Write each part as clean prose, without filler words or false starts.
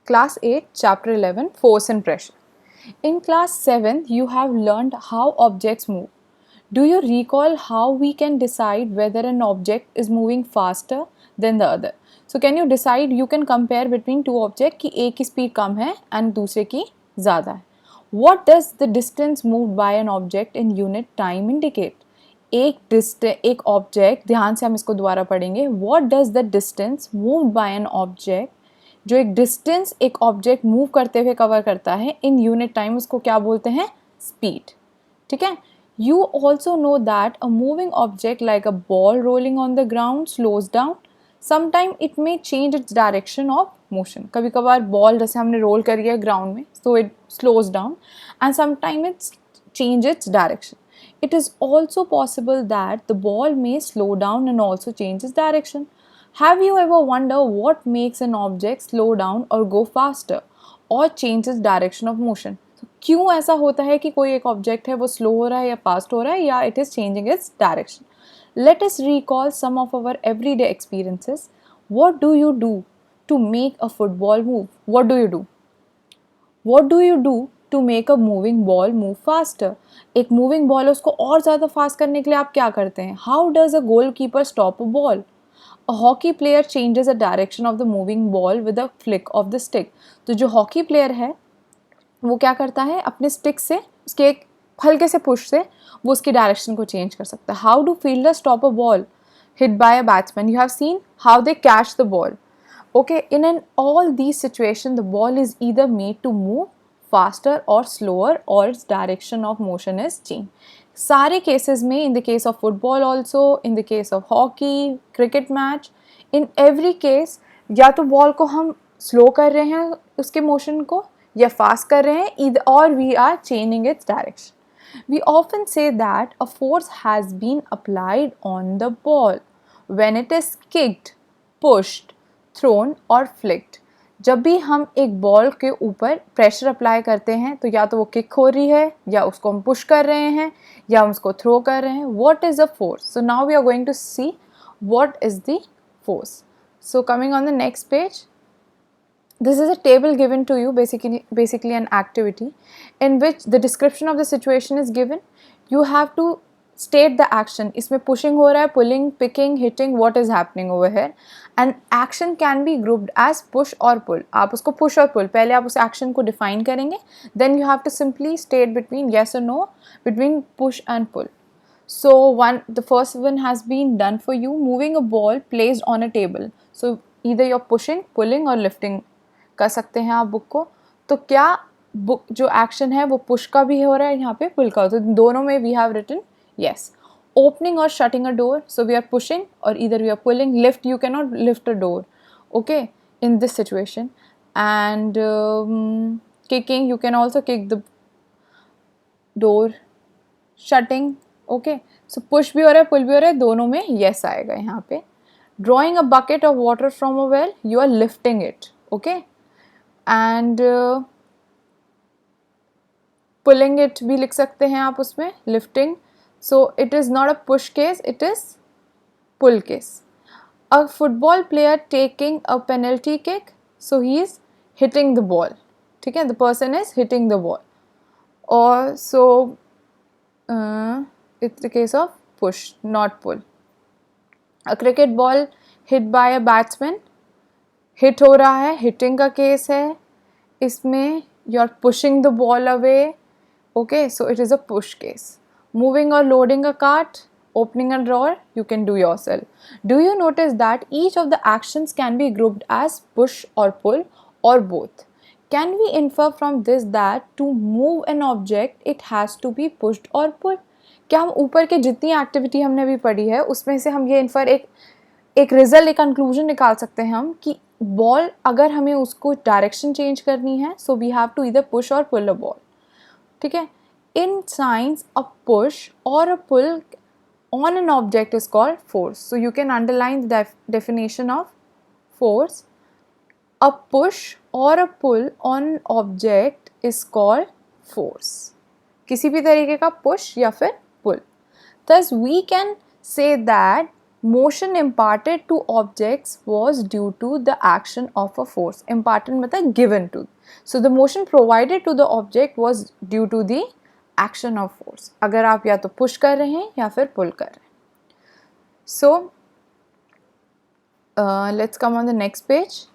Class 8, Chapter 11, Force and Pressure. In Class 7, you have learned how objects move. Do you recall how we can decide whether an object is moving faster than the other? So can you decide, you can compare between two objects कि एक की speed कम है and दूसरे की ज़्यादा है. What does the distance moved by an object in unit time indicate? एक object, ध्यान से हम इसको दोबारा पढ़ेंगे. What does the distance moved by an object, जो एक डिस्टेंस एक ऑब्जेक्ट मूव करते हुए कवर करता है इन यूनिट टाइम, उसको क्या बोलते हैं? स्पीड. ठीक है. You also know that a moving object like a ball rolling on the ground slows down. Sometimes it may change its direction of motion. कभी कभार बॉल जैसे हमने रोल करी है ग्राउंड में, so it slows down, and sometimes it change its direction. It is also possible that the ball may slow down and also change its direction. Have you ever wondered what makes an object slow down or go faster or change its direction of motion? तो क्यों ऐसा होता है कि कोई एक object है वो स्लो हो रहा है या फास्ट हो रहा है या it is changing its direction. Let us recall some of our everyday experiences. What do you do to make a football move? What do you do? What do you do to make a moving ball move faster? एक moving ball है, उसको और ज़्यादा fast करने के लिए आप क्या करते हैं? How does a goalkeeper stop a ball? A hockey player changes the direction of the moving ball with a flick of the stick. तो जो हॉकी प्लेयर है वो क्या करता है? अपने स्टिक से, उसके एक हल्के से पुश से वो उसकी डायरेक्शन को चेंज कर सकता है. How do fielder stop a ball hit by a batsman? You have seen how they catch the ball. Okay, in all these situations, the ball is either made to move faster or slower, or its direction of motion is changed. सारे cases में, in the case of football also, in the case of hockey, cricket match, in every case या तो ball को हम slow कर रहे हैं उसके motion को या fast कर रहे हैं, either or we are changing its direction. We often say that a force has been applied on the ball when it is kicked, pushed, thrown और फ्लिक्ड. जब भी हम एक बॉल के ऊपर प्रेशर अप्लाई करते हैं तो या तो वो किक हो रही है या उसको हम पुश कर रहे हैं या हम उसको थ्रो कर रहे हैं. What is the force? So now we are going to see what is the force. So coming on the next page, this is a table given to you, basically an activity in which the description of the situation is given. You have to state the action. इसमें pushing हो रहा है, pulling, picking, hitting, what is happening over here, and action can be grouped as push or pull. आप उसको push और pull, पहले आप उस action को define करेंगे, then you have to simply state between yes or no, between push and pull. So the first one has been done for you. Moving a ball placed on a table. So either you're pushing, pulling or lifting कर सकते हैं आप book को. तो क्या book जो action है वो पुश का भी हो रहा है यहाँ पे, पुल का, तो दोनों में we have written yes. Opening or shutting a door, so we are pushing or either we are pulling. Lift, you cannot lift a door, okay, in this situation. And kicking, you can also kick the door. Shutting, okay, so push भी हो रहा है, pull भी हो रहा है, दोनों में yes आएगा यहाँ पे. Drawing a bucket of water from a well, you are lifting it, okay. And pulling it भी लिख सकते हैं आप उसमें, lifting. So it is not a push case, it is pull case. A football player taking a penalty kick, so he is hitting the ball. ठीक है, the person is hitting the ball. Or so it's the case of push, not pull. A cricket ball hit by a batsman, hit हो रहा है, hitting का case है, इसमें you are pushing the ball away, okay, so it is a push case. Moving or loading a cart, opening a drawer, you can do yourself. Do you notice that each of the actions can be grouped as push or pull or both? Can we infer from this that to move an object, it has to be pushed or pulled? क्या हम ऊपर के जितनी activity हमने अभी पढ़ी है उसमें से हम ये इन्फर एक रिजल्ट, एक कंक्लूजन निकाल सकते हैं हम कि बॉल अगर हमें उसको डायरेक्शन चेंज करनी है, so we have to either push or pull a ball. ठीक है. In science, a push or a pull on an object is called force. So you can underline the definition of force. A push or a pull on an object is called force. किसी भी तरीके का push या फिर pull. Thus we can say that motion imparted to objects was due to the action of a force. Imparted मतलब given to. So the motion provided to the object was due to the action of force. अगर आप या तो push कर रहे हैं या फिर pull कर रहे हैं. So let's come on the next page.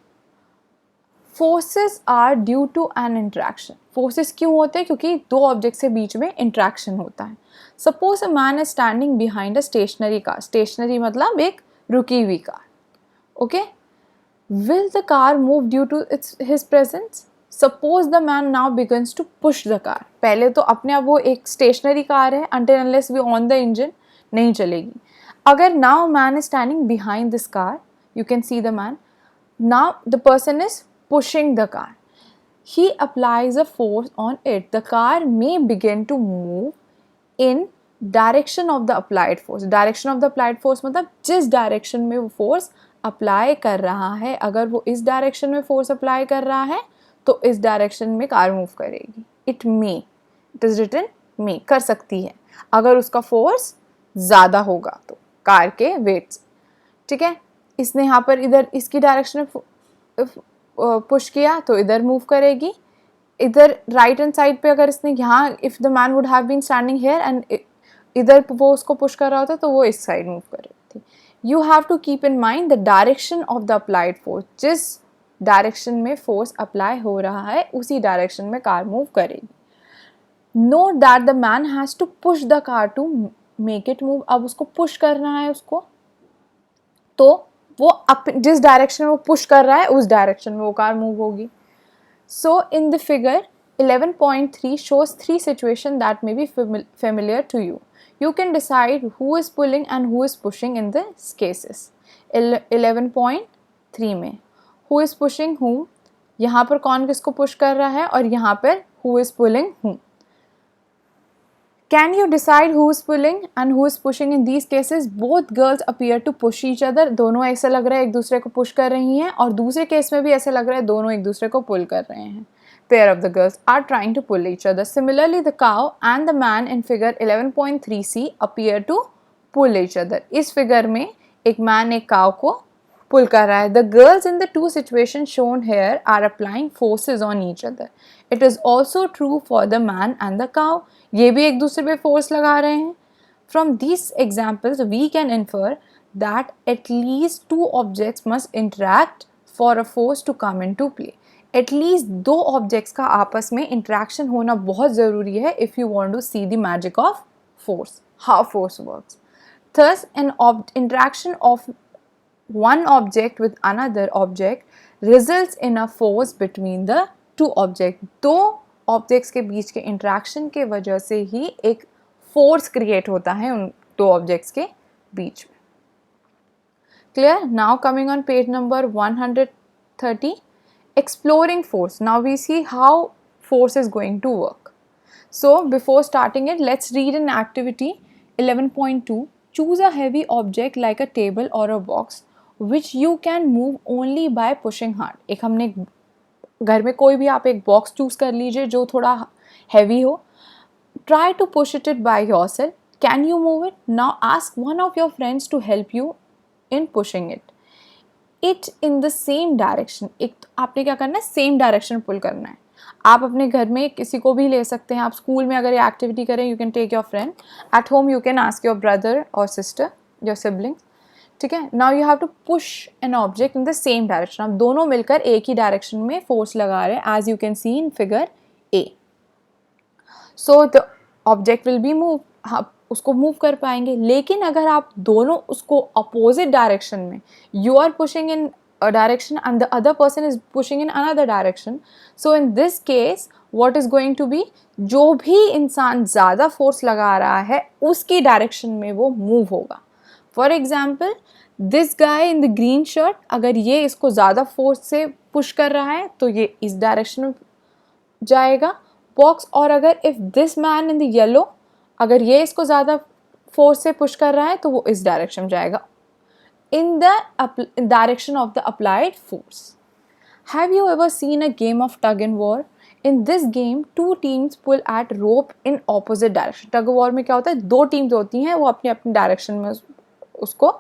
Forces are due to an interaction. Forces क्यों होते हैं? क्योंकि दो objects के बीच में interaction होता है. Suppose a man is standing behind a stationary car. Stationary मतलब एक रुकी हुई car. Okay? Will the car move due to his presence? Suppose the man now begins to push the car. पहले तो अपने आप वो एक stationary car है until unless we on the engine नहीं चलेगी. अगर now man is standing behind this car, you can see the man. Now the person is pushing the car. He applies a force on it. The car may begin to move in direction of the applied force. Direction of the applied force मतलब जिस direction में वो force apply कर रहा है. अगर वो इस डायरेक्शन में फोर्स अप्लाई कर रहा है तो इस डायरेक्शन में कार मूव करेगी. इट इज रिटन मे, कर सकती है अगर उसका फोर्स ज़्यादा होगा तो कार के वेट से. ठीक है, इसने यहाँ पर इधर इसकी डायरेक्शन में पुश किया तो इधर मूव करेगी. इधर राइट हैंड साइड पे अगर इसने यहाँ if the man would have been standing here and इधर वो उसको पुश कर रहा होता तो वो इस साइड मूव कर रही थी. You have to keep in mind the direction of the applied force. जिस डायरेक्शन में फोर्स अप्लाई हो रहा है उसी डायरेक्शन में कार मूव करेगी. Note that the man has to push the car to make it move. अब उसको पुश करना है उसको, तो वो जिस डायरेक्शन में वो पुश कर रहा है उस डायरेक्शन में वो कार मूव होगी. So in the figure 11.3 shows three situations that may be familiar to you. You can decide who is pulling and who is pushing in these cases. 11.3 में who is pushing whom, यहाँ पर कौन किसको push कर रहा है और यहाँ पर who is pulling whom. Can you decide who is pulling and who is pushing in these cases? Both girls appear to push each other. दोनों ऐसा लग रहा है एक दूसरे को पुश कर रही हैं और दूसरे केस में भी ऐसा लग रहा है दोनों एक दूसरे को पुल कर रहे हैं. Pair of the girls are trying to pull each other. Similarly, the cow and the man in figure 11.3c appear to pull each other. इस figure में एक man एक cow को pull कर रहा है. The girls in the two situations shown here are applying forces on each other. It is also true for the man and the cow. ये भी एक दूसरे पे force लगा रहे हैं. From these examples, we can infer that at least two objects must interact for a force to come into play. At least दो objects का आपस में interaction होना बहुत ज़रूरी है if you want to see the magic of force, how force works. Thus, an interaction of one object with another object results in a force between the two objects. दो objects के बीच के interaction के वजह से ही एक force create होता है उन दो objects के बीच में. Clear? Now coming on page number 130, exploring force. Now we see how force is going to work. So before starting it, let's read an activity 11.2. Choose a heavy object like a table or a box which you can move only by pushing hard. एक हमने घर में कोई भी आप एक box choose कर लीजिए जो थोड़ा हैवी हो. Try to push it by yourself. Can you move it? Now ask one of your friends to help you in pushing it. It in the same direction. एक आपने क्या करना है, सेम डायरेक्शन पुल करना है. आप अपने घर में किसी को भी ले सकते हैं. आप स्कूल में अगर ये एक्टिविटी करें, you can take your friend. At home you can ask your brother और सिस्टर, योर सिबलिंग्स. ठीक है. Now you have to push an object in the same direction. आप दोनों मिलकर एक ही डायरेक्शन में फोर्स लगा रहे हैं, as you can see in figure A. So the object will be move. आप उसको मूव कर पाएंगे. लेकिन अगर आप दोनों उसको अपोजिट डायरेक्शन में, you are pushing in a direction and the other person is pushing in another direction, so in this case what is going to be, जो भी इंसान ज़्यादा फोर्स लगा रहा है उसकी डायरेक्शन में वो मूव होगा. For example this guy in the green shirt, अगर ये इसको ज़्यादा फोर्स से पुश कर रहा है तो ये इस डायरेक्शन में जाएगा बॉक्स. और अगर if this man in the yellow, अगर ये इसको ज़्यादा फोर्स से पुश कर रहा है तो वो इस डायरेक्शन में जाएगा, in the direction of the applied force. Have you ever seen a game of tug and war? In this game, two teams pull at rope in opposite direction. Tug of war में क्या होता है, दो teams होती हैं, वो अपनी अपनी डायरेक्शन में उसको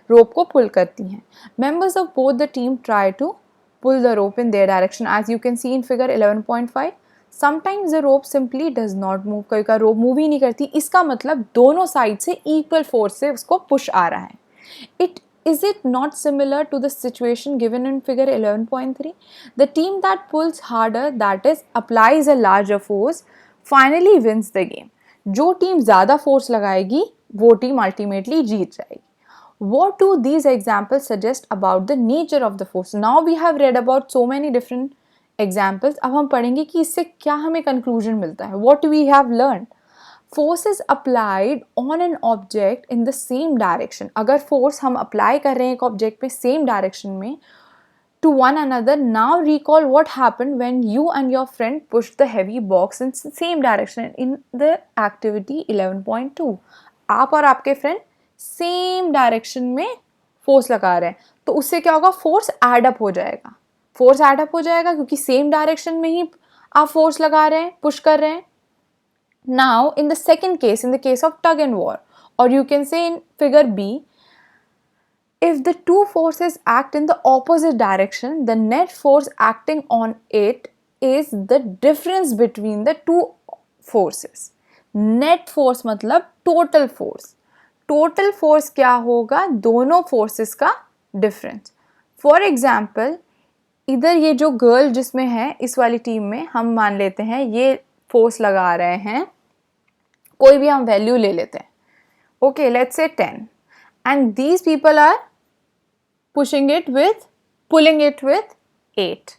रोप को पुल करती हैं. Members of both the team try to pull the rope in their direction, as you can see in figure 11.5. Sometimes the rope simply does not move. कई का रोप मूव ही नहीं करती. इसका मतलब दोनों साइड से इक्वल फोर्स से उसको पुश आ रहा है. Is it not similar to the situation given in figure 11.3? The team that pulls harder, that is applies a larger force, finally wins the game. जो टीम ज़्यादा फोर्स लगाएगी वो team ultimately जीत जाएगी. What do these examples suggest about the nature of the force? Now we have read about so many different examples. अब हम पढ़ेंगे कि इससे क्या हमें conclusion मिलता है. What we have learned? Force is applied on an object in the same direction. अगर force हम apply कर रहे हैं एक object पे same direction में to one another, now recall what happened when you and your friend pushed the heavy box in same direction in the activity 11.2. आप और आपके friend same direction में force लगा रहे हैं तो उससे क्या होगा, force add up हो जाएगा. Force add up हो जाएगा क्योंकि same direction में ही आप force लगा रहे हैं, push कर रहे हैं. Now, in the second case, in the case of tug and war, or you can say in figure B, if the two forces act in the opposite direction, the net force acting on it is the difference between the two forces. Net force मतलब total force. Total force क्या होगा, दोनों forces का difference. For example, इधर ये जो girl जिसमें है इस वाली टीम में, हम मान लेते हैं ये force लगा रहे हैं, कोई भी हम वैल्यू ले लेते हैं. Okay, let's say 10 and these people are pushing it with pulling it with 8.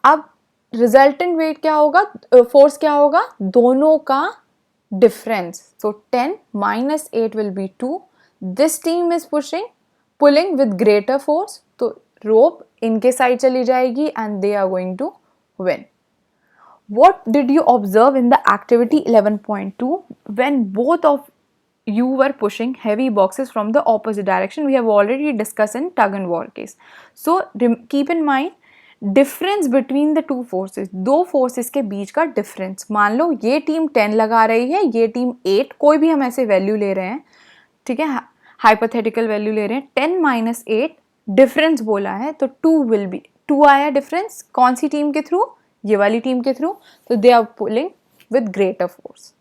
अब रिजल्टेंट वेट क्या होगा, फोर्स क्या होगा, दोनों का difference. So 10 minus 8 will be 2. This team is pulling with greater force, तो रोप इनके साइड चली जाएगी and they are going to win. What did you observe in the activity 11.2 when both of you were pushing heavy boxes from the opposite direction? We have already discussed in tug and war case. So keep in mind difference between the two forces. दो forces के बीच का difference. मान लो ये team 10 लगा रही है, ये team 8, कोई भी हम ऐसे वैल्यू ले रहे हैं, ठीक है, हाइपोथेटिकल वैल्यू ले रहे हैं. 10 minus 8 डिफरेंस बोला है तो 2 विल बी, 2 आया डिफरेंस कौन सी टीम के थ्रू, ये वाली टीम के थ्रू, तो they are pulling with greater force.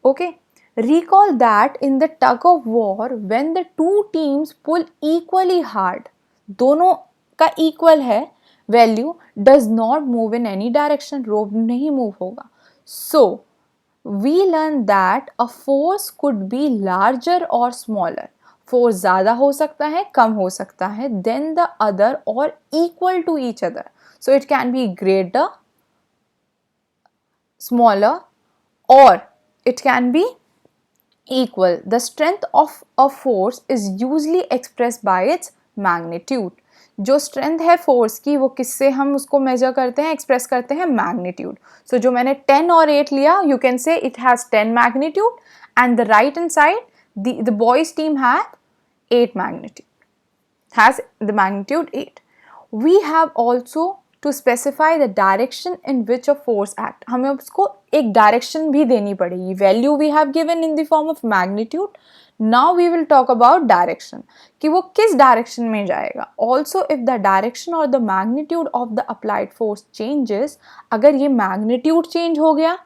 Okay, recall that in the tug of war when the two teams pull equally hard, दोनों का equal है value, does not move in any direction, rope नहीं move होगा. So we learn that a force could be larger or smaller. Force ज़्यादा हो सकता है, कम हो सकता है, then the other or equal to each other. So it can be greater, smaller, or it can be equal. The strength of a force is usually expressed by its magnitude. जो strength है force की वो किससे हम उसको major करते हैं, express करते हैं, मैग्नीट्यूड. सो जो मैंने 10 और 8 लिया, you can say it has 10 magnitude and the right hand side the boys team had 8 magnitude, has the magnitude 8. We have also to specify the direction in which a force act. हमें उसको एक direction भी देनी पड़ेगी. Value we have given in the form of magnitude. Now we will talk about direction, कि वो किस direction में जाएगा. Also if the direction or the magnitude of the applied force changes, अगर ये magnitude change हो गया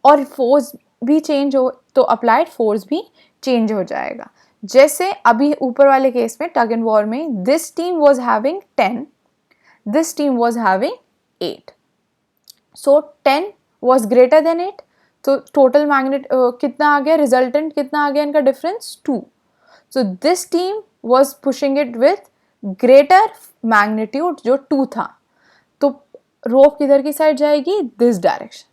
और force भी change हो तो applied force भी change हो जाएगा. जैसे अभी ऊपर वाले केस में टग एंड वॉर में this team was having 10, this team was having 8. So 10 was greater than 8, तो टोटल मैग्नेट कितना आ गया, रिजल्टेंट कितना आ गया इनका difference 2. So this team was pushing it with greater magnitude जो 2 था, तो रोप किधर की साइड जाएगी, दिस डायरेक्शन.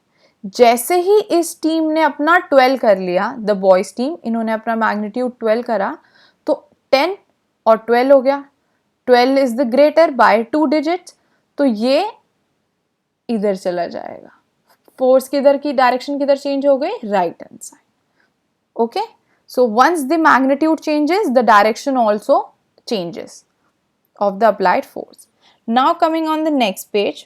जैसे ही इस टीम ने अपना 12 कर लिया, द बॉयज टीम, इन्होंने अपना मैग्नीट्यूड 12 करा, तो 10 और 12 हो गया. 12 is the greater by 2 digits, तो ये इधर चला जाएगा. फोर्स किधर की डायरेक्शन किधर चेंज हो गई, right hand side. Okay, so once the magnitude changes the direction also changes of the applied force. Now coming on the next page.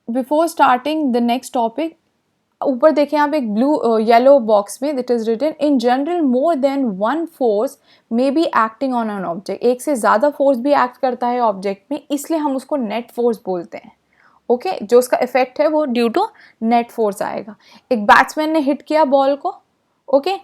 Before starting the next topic, ऊपर देखें आप एक blue yellow box में it is written in general more than one force may be acting on an object, एक से ज़्यादा force भी act करता है ऑब्जेक्ट में, इसलिए हम उसको नेट फोर्स बोलते हैं। ओके जो उसका इफेक्ट है वो ड्यू टू नेट फोर्स आएगा। एक बैट्समैन ने हिट किया बॉल को, ओके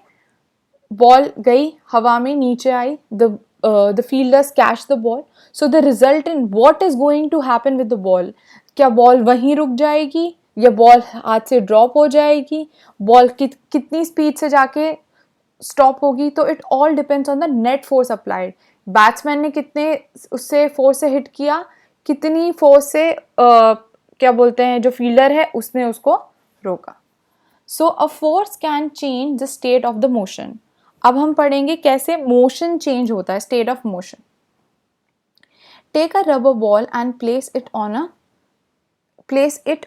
बॉल गई हवा में नीचे आई, the fielders catch the ball, so the result in what is going to happen with the ball, क्या बॉल वहीं रुक जाएगी या बॉल हाथ से ड्रॉप हो जाएगी, बॉल कितनी स्पीड से जाके स्टॉप होगी, तो it all depends on the net force applied. Batsman ने कितने उससे फोर्स से हिट किया, कितनी फोर्स से क्या बोलते हैं जो फील्डर है उसने उसको रोका। So a force can change the state of the motion. अब हम पढ़ेंगे कैसे मोशन चेंज होता है, state of motion. Take a rubber ball and place it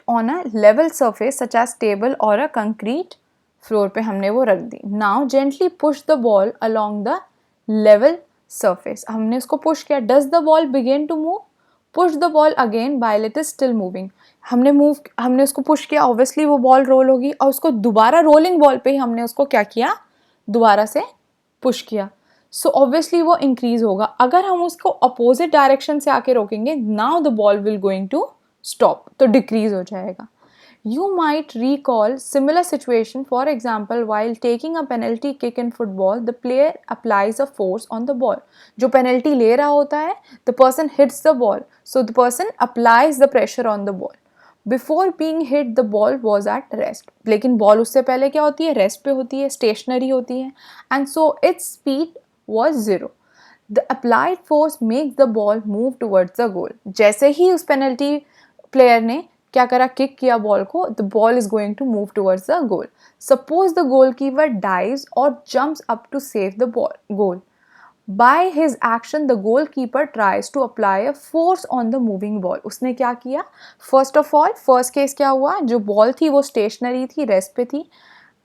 on a level surface such as table और अ कंक्रीट फ्लोर पे हमने वो रख दी। Now gently push the ball along the level surface, हमने उसको पुश किया। Does the ball begin to move, push the ball again while it is still moving। हमने उसको पुश किया, ऑब्वियसली वो बॉल रोल होगी और उसको दोबारा रोलिंग बॉल पे ही हमने उसको क्या किया, दोबारा से पुश किया, सो ऑब्वियसली वो इंक्रीज होगा। अगर हम उसको अपोजिट डायरेक्शन से आके रोकेंगे, now the ball will going to stop, तो डिक्रीज हो जाएगा। You might recall similar situation, for example while taking a penalty kick in football the player applies a force on the ball। जो penalty ले रहा होता है the person hits the ball, so the person applies the pressure on the ball। Before being hit the ball was at rest, लेकिन ball उससे पहले क्या होती है, rest पे होती है, stationary होती है, and so its speed was 0। The applied force makes the ball move towards the goal। जैसे ही उस penalty player ने क्या करा, किक किया बॉल को, the ball is going to move towards the goal. Suppose the goalkeeper dives और jumps up to save the goal. By his action the goalkeeper tries to apply a force on the moving ball. उसने क्या किया, first of all first case क्या हुआ, जो ball थी वो stationery थी, रेस्ट पे थी,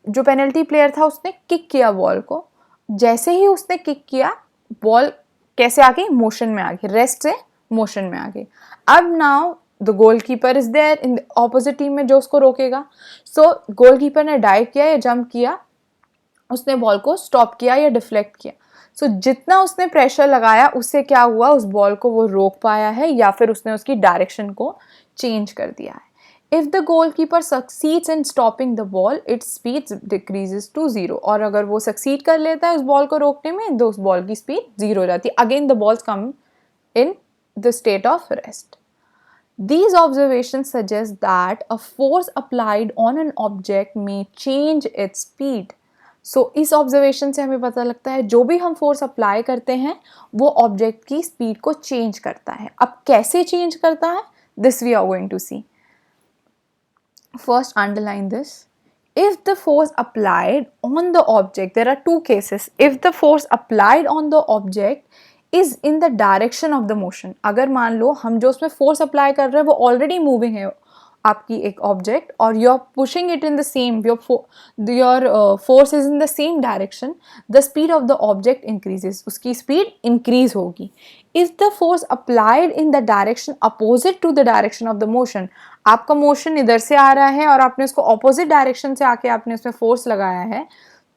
जो पेनल्टी प्लेयर था उसने किक किया बॉल को, जैसे ही उसने किक किया बॉल कैसे आ गई, मोशन में आ गई, रेस्ट से मोशन में आ गई। अब now the goalkeeper is there in opposite team में जो उसको रोकेगा, सो गोलकीपर ने डाइव किया या जंप किया, उसने बॉल को स्टॉप किया या डिफ्लेक्ट किया, सो जितना उसने प्रेशर लगाया उससे क्या हुआ, उस बॉल को वो रोक पाया है या फिर उसने उसकी डायरेक्शन को चेंज कर दिया है। If the goalkeeper succeeds in stopping the ball its speed decreases to 0। और अगर वो सक्सीड कर लेता है उस बॉल को रोकने में, तो उस बॉल की स्पीड 0 हो जाती है। Again the balls come in the state of rest. These observations suggest that a force applied on an object may change its speed। So इस observation से हमें पता लगता है जो भी हम force apply करते हैं वो object की speed को change करता है। अब कैसे change करता है, this we are going to see। First underline this। If the force applied on the object, there are two cases। If the force applied on the object is in the direction of the motion, अगर मान लो हम जो उसमें force apply कर रहे हैं वो already moving है आपकी एक ऑब्जेक्ट और you are pushing it in the same, your force is in the same direction, the speed of the object increases, उसकी स्पीड इंक्रीज होगी। If the force applied in the direction opposite to the direction of the motion, आपका motion इधर से आ रहा है और आपने उसको अपोजिट डायरेक्शन से आके आपने उसमें फोर्स लगाया है,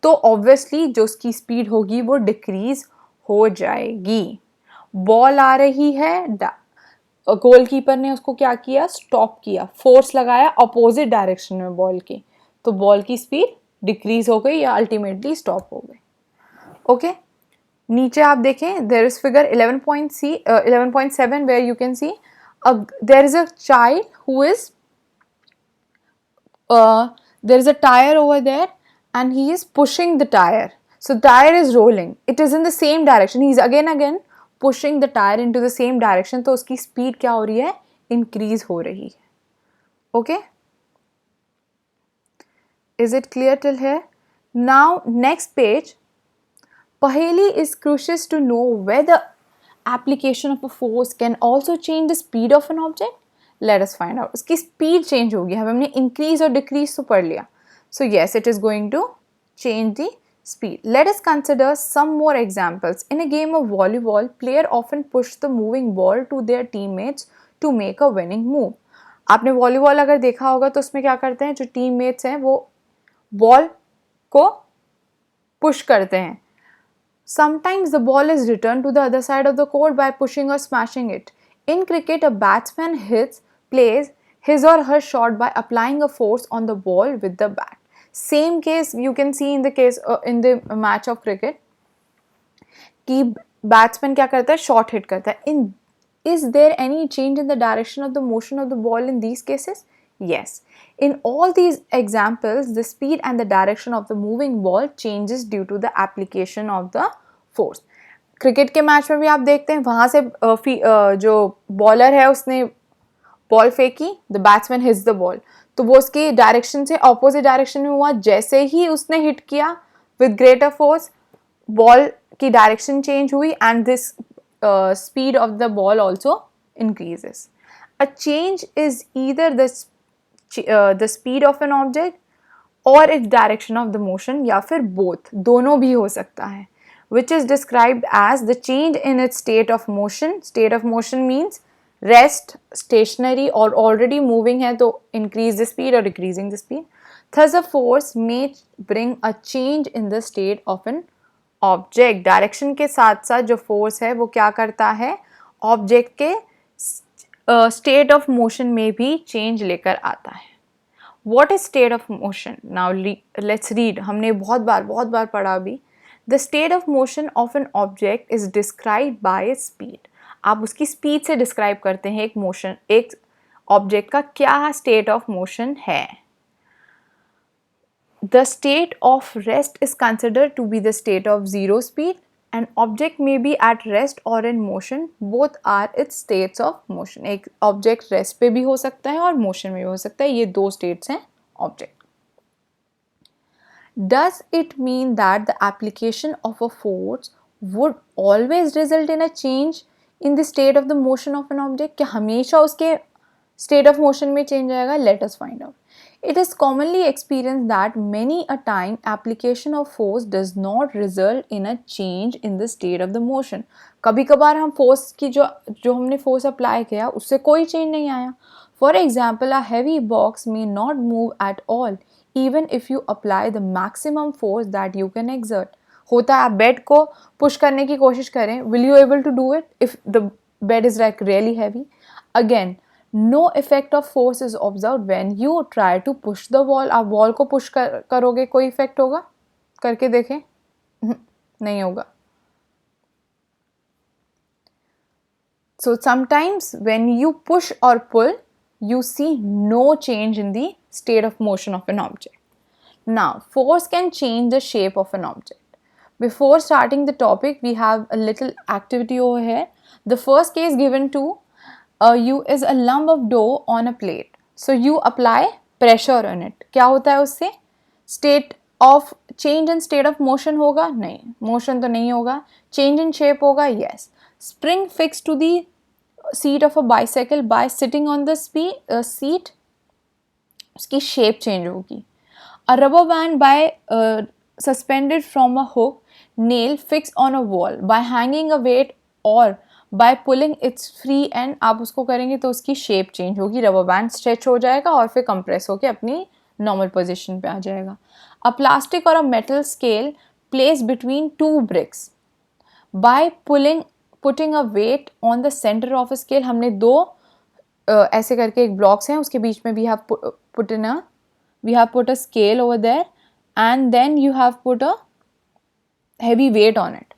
तो ऑब्वियसली जो उसकी स्पीड होगी वो डिक्रीज हो जाएगी। बॉल आ रही है, गोलकीपर ने उसको क्या किया, स्टॉप किया, फोर्स लगाया अपोजिट डायरेक्शन में बॉल के, तो बॉल की स्पीड डिक्रीज हो गई या अल्टीमेटली स्टॉप हो गई। ओके नीचे आप देखें there is figure 11.7 where you can see there is a child who is there is a tire over there and he is pushing the tire, so tire is rolling, it is in the same direction, he is again pushing the tire into the same direction, तो उसकी speed क्या हो रही है, increase हो रही है। okay, is it clear till here? Now next page, Paheli is curious to know whether application of a force can also change the speed of an object। Let us find out। उसकी speed change होगी, हमने increase और decrease तो पढ़ लिया, so yes it is going to change the speed। Let us consider some more examples। In a game of volleyball, player often push the moving ball to their teammates to make a winning move। आपने volleyball अगर देखा होगा तो उसमें क्या करते हैं, जो टीममेट्स हैं वो बॉल को पुश करते हैं. Sometimes the ball is returned to the other side of the court by pushing or smashing it. In cricket, a batsman plays his or her shot by applying a force on the ball with the bat. Same case you can see in the match of cricket. कि batsman क्या करता है, shot hit करता है. इन is there any change in the direction of the motion of the ball in these cases? Yes. In all these examples, the speed and the direction of the moving ball changes due to the application of the force. Cricket के match में भी आप देखते हैं, वहाँ से जो bowler है उसने बॉल फेंकी, the batsman hits the ball, तो वो उसकी डायरेक्शन से ऑपोजिट डायरेक्शन में हुआ. जैसे ही उसने हिट किया विद ग्रेटर फोर्स, बॉल की डायरेक्शन चेंज हुई and this speed of the ball also increases. A change is either the speed of an object or its direction of the motion, या फिर both, दोनों भी हो सकता है, which is described as the change in its state of motion. State of motion means rest, stationary or already moving है तो increase the speed or decreasing the speed. Thus a force may bring a change in the state of an object. Direction के साथ साथ जो force है वो क्या करता है, ऑब्जेक्ट के स्टेट ऑफ मोशन में भी चेंज लेकर आता है. What is state of motion? Now let's read. हमने बहुत बार पढ़ा भी. The state of motion of an object is describe by speed. आप उसकी स्पीड से डिस्क्राइब करते हैं एक ऑब्जेक्ट का क्या स्टेट ऑफ मोशन है. The state of rest is considered to be the state of zero speed. An object may be at rest or in motion. Both are its states of motion. एक object rest पे भी हो सकता है और motion में भी हो सकता है. ये दो states हैं object. Does it mean that the application of a force would always result in a change in the state of the motion of an object? क्या हमेशा उसके state of motion में change आएगा? Let us find out. It is commonly experienced that many a time application of force does not result in a change in the state of the motion. कभी कभार हम force की जो हमने force apply किया उससे कोई change नहीं आया. For example, a heavy box may not move at all even if you apply the maximum force that you can exert. होता है आप बेड को पुश करने की कोशिश करें, will you able to do it if the bed is like really heavy? Again, no effect of force is observed when you try to push the wall. आप wall को push करोगे, कोई effect होगा? करके देखें. नहीं होगा. So sometimes when you push or pull, you see no change in the state of motion of an object. Now, force can change the shape of an object. Before starting the topic, we have a little activity over here. The first case given to you is a lump of dough on a plate. So you apply pressure on it. क्या होता है उससे? State of change in state of motion होगा? नहीं, motion तो नहीं होगा. Change in shape होगा? Yes. Spring fixed to the seat of a bicycle by sitting on the seat, उसकी shape change होगी. A rubber band by suspended from a hook, nail fixed on a wall by hanging a weight or by pulling its free end. आप उसको करेंगे तो उसकी shape change होगी. Rubber band stretch हो जाएगा और फिर compress होके अपनी normal position पे आ जाएगा. A plastic or a metal scale placed between two bricks by putting a weight on the center of a scale. हमने दो ऐसे करके एक blocks हैं, उसके बीच में we have put a scale over there and then you have put a heavy weight on it.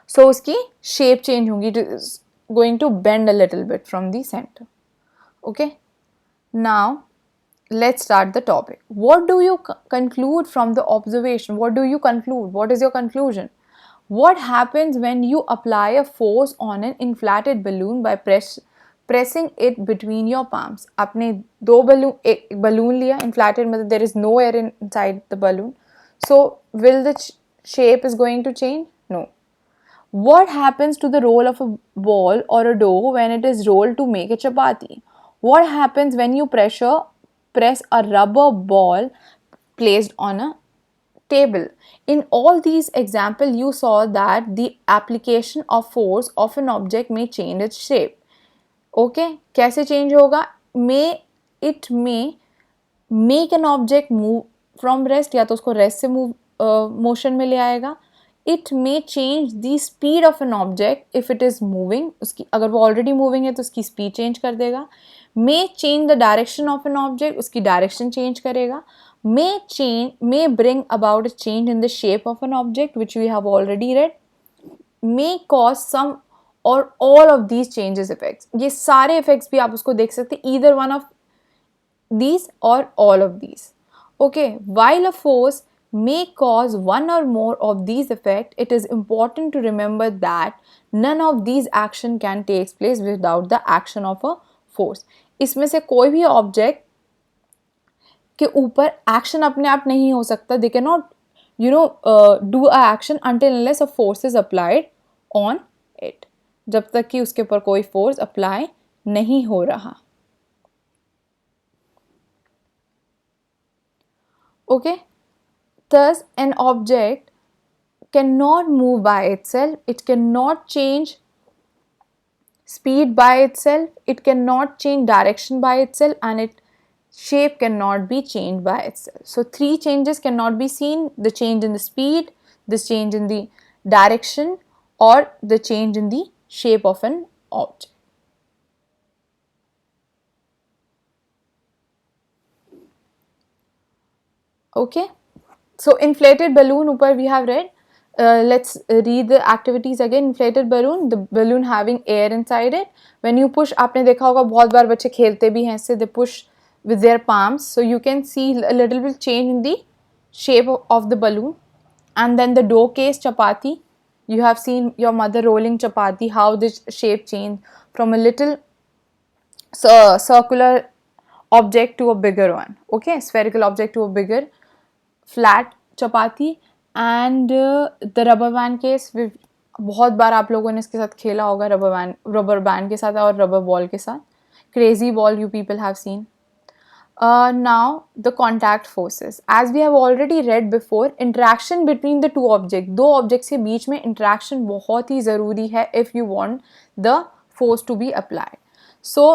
So उसकी shape change होगी. It is going to bend a little bit from the center. Okay. Now let's start the topic. What do you conclude from the observation? What do you conclude? What is your conclusion? What happens when you apply a force on an inflated balloon by pressing it between your palms? आपने एक balloon लिया, inflated मतलब there is no air inside the balloon. So will the shape is going to change? No. What happens to the roll of a ball or a dough when it is rolled to make a chapati? What happens when you press a rubber ball placed on a table? In all these examples, you saw that the application of force of an object may change its shape. Okay, कैसे change होगा? It may make an object move from rest, या तो उसको rest से motion में ले आएगा. It may change the speed of an object if it is moving, उसकी अगर वो ऑलरेडी मूविंग है तो उसकी स्पीड चेंज कर देगा. May change the direction of an object, उसकी डायरेक्शन चेंज करेगा. May bring about a change in the shape of an object which we have already read. May cause some or all of these changes effects, ये सारे effects भी आप उसको देख सकते हैं, either one of these or all of these. Okay, while a force may cause one or more of these effects, it is important to remember that none of these action can take place without the action of a force. इसमें से कोई भी object के ऊपर action अपने आप नहीं हो सकता. They can not do a action until unless a force is applied on it, जब तक कि उसके ऊपर कोई फोर्स अप्लाई नहीं हो रहा. Okay, thus an object cannot move by itself, it cannot change speed by itself, it cannot change direction by itself, and its shape cannot be changed by itself. So three changes cannot be seen: the change in the speed, the change in the direction, or the change in the shape of an object. Okay, so inflated balloon upar we have read. Let's read the activities again. Inflated balloon, the balloon having air inside it. When you push, आपने देखा होगा बहुत बार बच्चे खेलते भी हैं इससे, they push with their palms, so you can see a little bit change in the shape of the balloon. And then the dough case chapati, you have seen your mother rolling chapati, how this shape changed from a little circular object to a bigger one. Okay, spherical object to a bigger flat chapati. And the rubber band case, बहुत बार आप लोगों ने इसके साथ खेला होगा, rubber band के साथ और रबर बॉल के साथ. Crazy ball you people have seen. Now the contact forces, as we have already read before, interaction between the two object, दो ऑब्जेक्ट्स के बीच में इंटरेक्शन बहुत ही ज़रूरी है if you want the force to be applied. So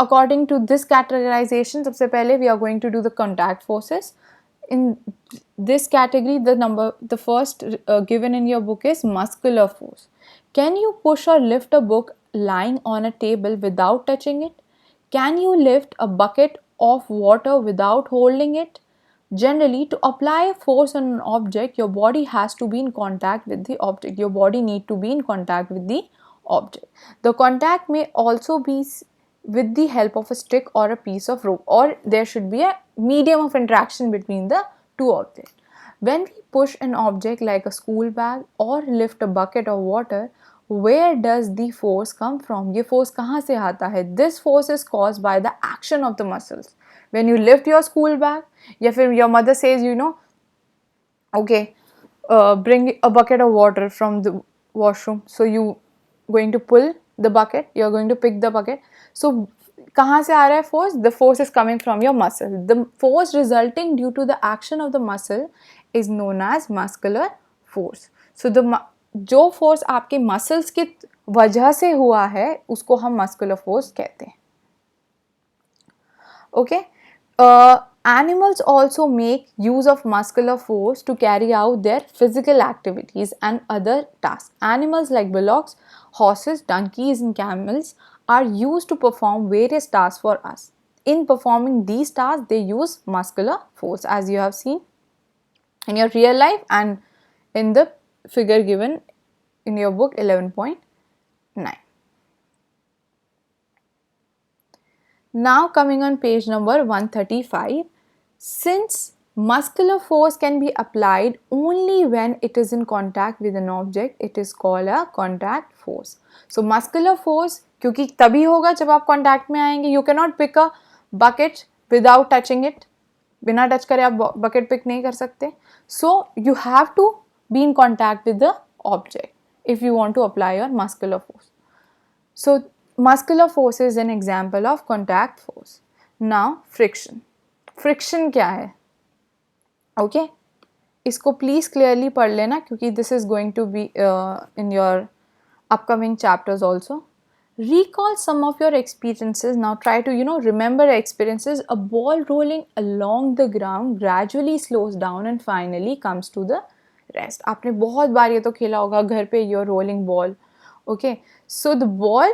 according to this categorization, सबसे पहले we are going to do the contact forces. In this category, the first given in your book is muscular force. Can you push or lift a book lying on a table without touching it? Can you lift a bucket of water without holding it? Generally, to apply a force on an object, your body has to be in contact with the object. Your body need to be in contact with the object. The contact may also be with the help of a stick or a piece of rope, or there should be a medium of interaction between the two objects. When we push an object like a school bag or lift a bucket of water, where does the force come from? ये force कहाँ से आता है? This force is caused by the action of the muscles. When you lift your school bag, या फिर your mother says, okay, bring a bucket of water from the washroom, so you going to pull the bucket, you're going to pick the bucket. So कहाँ से आ रहा है force? The force is coming from your muscle. The force resulting due to the action of the muscle is known as muscular force. So जो force आपके muscles की वजह से हुआ है उसको हम muscular force कहते हैं. Okay, animals also make use of muscular force to carry out their physical activities and other tasks. Animals like bullocks, horses, donkeys, and camels are used to perform various tasks for us. In performing these tasks, they use muscular force, as you have seen in your real life and in the figure given in your book 11.9. Now coming on page number 135, since muscular force can be applied only when it is in contact with an object, it is called a contact force. So muscular force क्योंकि तभी होगा जब आप contact में आएंगे. You cannot pick a bucket without touching it. बिना touch करे आप bucket pick नहीं कर सकते. So you have to be in contact with the object if you want to apply your muscular force. So muscular force is an example of contact force. Now friction. Friction क्या है? Okay, इसको please clearly पढ़ लेना क्योंकि this is going to be in your upcoming chapters also. Recall some of your experiences. Now try to, remember experiences. A ball rolling along the ground gradually slows down and finally comes to the rest. आपने बहुत बार ये तो खेला होगा घर पे, you're rolling ball. Okay, so the ball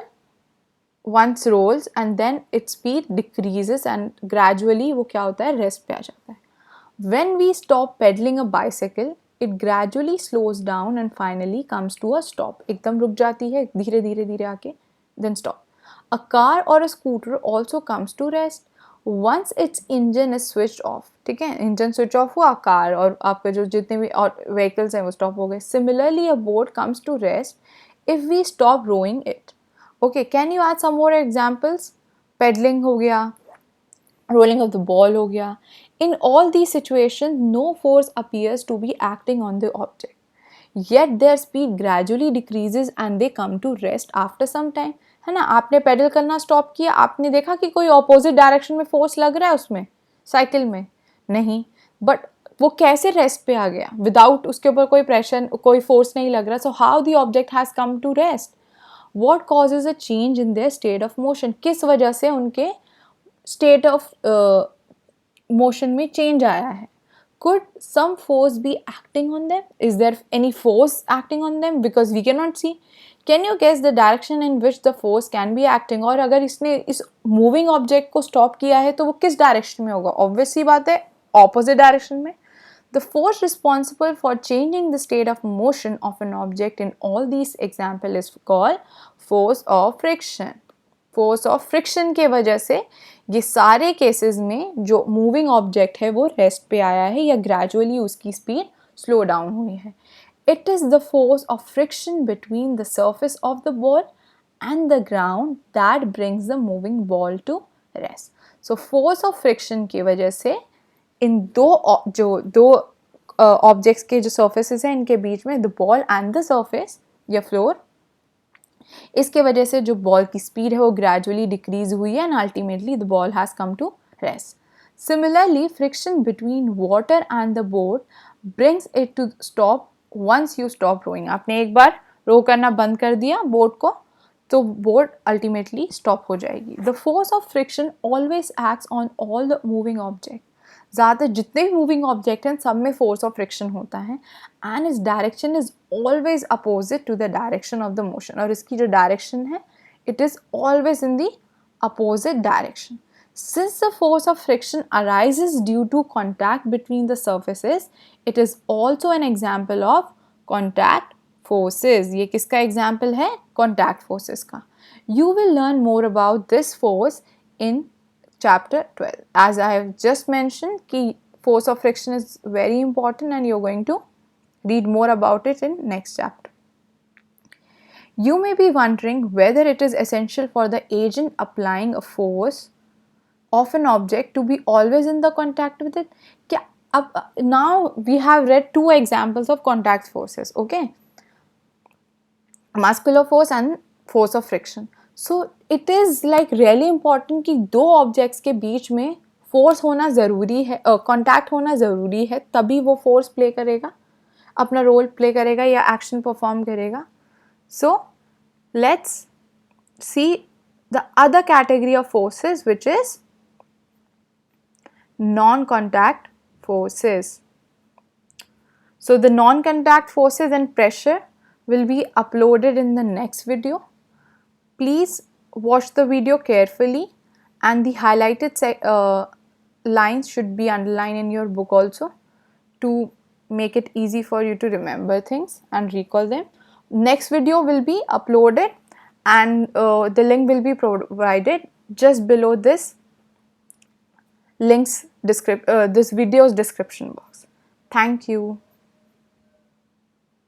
once rolls and then its speed decreases and gradually वो क्या होता है, rest पे आ जाता है. When we stop pedaling a bicycle, it gradually slows down and finally comes to a stop. एकदम रुक जाती है, धीरे धीरे धीरे आके, then stop. A car or a scooter also comes to rest once its engine is switched off. ठीक है, engine switch off हुआ, कार और आपके जो जितने भी और vehicles हैं वो stop हो गए. Similarly, a boat comes to rest if we stop rowing it. Okay, can you add some more examples? Pedaling हो गया, rolling of the ball हो गया. In all these situations, no force appears to be acting on the object. Yet their speed gradually decreases and they come to rest after some time. है ना, आपने pedal करना stop किया, आपने देखा कि कोई ऑपोजिट डायरेक्शन में फोर्स लग रहा है उसमें, साइकिल में नहीं, बट वो कैसे रेस्ट पे आ गया विदाउट उसके ऊपर कोई प्रेशर, कोई फोर्स नहीं लग रहा. So how the object has come to rest. What causes a change in their state of motion. किस वजह से उनके स्टेट ऑफ मोशन में चेंज आया है. Could some force be acting on them? Is there any force acting on them? Because we cannot see. Can you guess the direction in which the force can be acting? और अगर इसने इस moving object को stop किया है तो वो किस direction में होगा? Obvious सी बात है, opposite direction में. The force responsible for changing the state of motion of an object in all these examples is called force of friction. Force of friction के वजह से ये सारे केसेस में जो मूविंग ऑब्जेक्ट है वो रेस्ट पे आया है या ग्रेजुअली उसकी स्पीड स्लो डाउन हुई है. It is the force of friction between the surface of the ball and the ground that brings the moving ball to rest. So force of friction की वजह से इन दो ऑब्जेक्ट्स के जो surfaces हैं इनके बीच में the ball and the surface या फ्लोर, इसके वजह से जो बॉल की स्पीड है वो ग्रेजुअली डिक्रीज हुई है and ultimately the ball has come to rest. Similarly friction between water and the boat brings it to stop once you stop rowing. आपने एक बार रो करना बंद कर दिया बोट को तो बोट अल्टीमेटली स्टॉप हो जाएगी. The force of friction always acts on all the moving object. ज़्यादातर जितने भी मूविंग ऑब्जेक्ट हैं सब में फोर्स ऑफ फ्रिक्शन होता है एंड इस direction is always opposite to the direction of the motion. और इसकी जो डायरेक्शन है it is always in the opposite direction. Since the force of friction arises due to contact between the surfaces, it is also an example of contact forces. ये किसका example है? Contact forces का. You will learn more about this force in chapter 12. As I have just mentioned, कि force of friction is very important and you're going to read more about it in next chapter. You may be wondering whether it is essential for the agent applying a force of an object to be always in the contact with it. Now we have read two examples of contact forces, okay? Muscular force and force of friction. So it is like really important कि दो objects के बीच में force होना ज़रूरी है, contact होना ज़रूरी है, तभी वो force play करेगा, अपना role play करेगा या action perform करेगा. So let's see the other category of forces, which is non-contact forces. So the non-contact forces and pressure will be uploaded in the next video. Please watch the video carefully and the highlighted lines should be underlined in your book also to make it easy for you to remember things and recall them. Next video will be uploaded and the link will be provided just below this links this video's description box. Thank you.